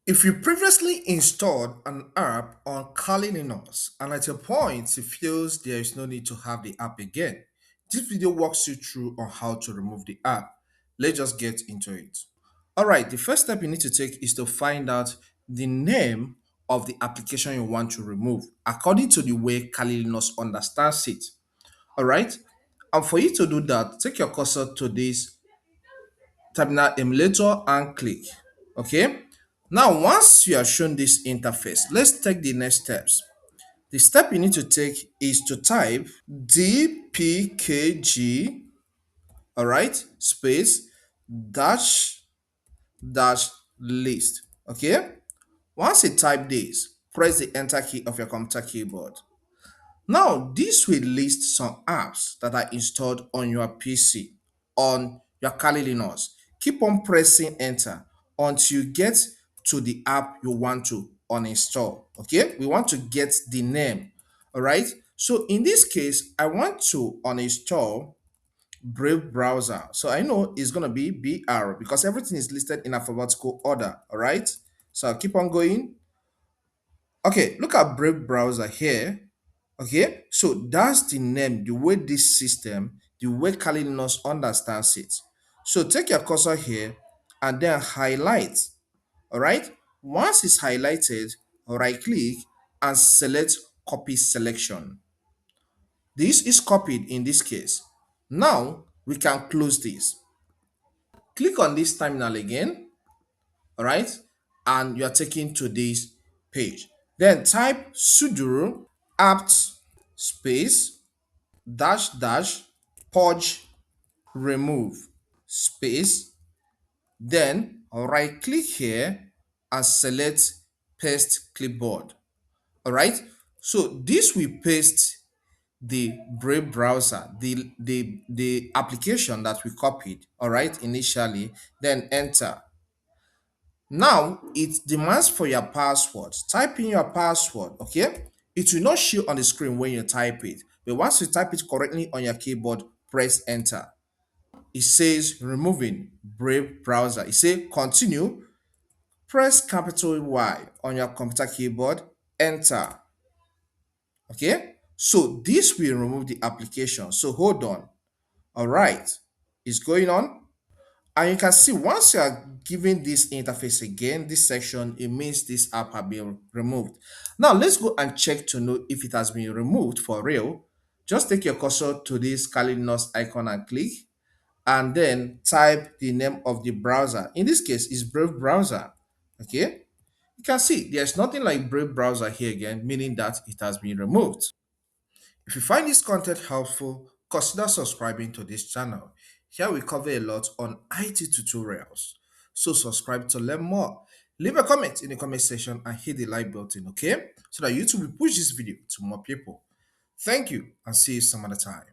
If you previously installed an app on Kali Linux and at a point it feels there is no need to have the app again, this video walks you through on how to remove the app. Let's just get into it. Alright, the first step you need to take is to find out the name of the application you want to remove according to the way Kali Linux understands it. Alright, and for you to do that, take your cursor to this terminal emulator and click. Okay. Now, once you are shown this interface, let's take the next steps. The step you need to take is to type dpkg, all right, space dash dash list. Okay. Once you type this, press the enter key of your computer keyboard. Now, this will list some apps that are installed on your PC, on your Kali Linux. Keep on pressing enter until you get to the app you want to uninstall. Okay, we want to get the name. All right, so in this case, I want to uninstall Brave browser. So I know it's going to be BR because everything is listed in alphabetical order. All right, so I'll keep on going. Okay, look at Brave browser here. Okay, so that's the name, the way this system, the way Kali Linux understands it. So take your cursor here and then highlight. All right, once it's highlighted, right click and select copy selection. This is copied in this case. Now we can close this. Click on this terminal again, all right, and you are taken to this page. Then type sudo apt space dash dash purge remove space, then right click here and select paste clipboard. All right, so this will paste the Brave browser, the application that we copied, all right, initially, then enter. Now it demands for your password. Type in your password, okay? It will not show on the screen when you type it, but once you type it correctly on your keyboard, press enter. It says removing Brave browser. It says continue. Press capital Y on your computer keyboard, enter. Okay, so this will remove the application. So hold on. All right, it's going on. And you can see once you are giving this interface again, this section, it means this app has been removed. Now let's go and check to know if it has been removed for real. Just take your cursor to this Kali Linux icon and click, and then type the name of the browser. In this case, it's Brave browser. Okay, you can see there's nothing like Brave browser here again, meaning that it has been removed. If you find this content helpful, consider subscribing to this channel. Here we cover a lot on IT tutorials. So subscribe to learn more. Leave a comment in the comment section and hit the like button, okay? So that YouTube will push this video to more people. Thank you and see you some other time.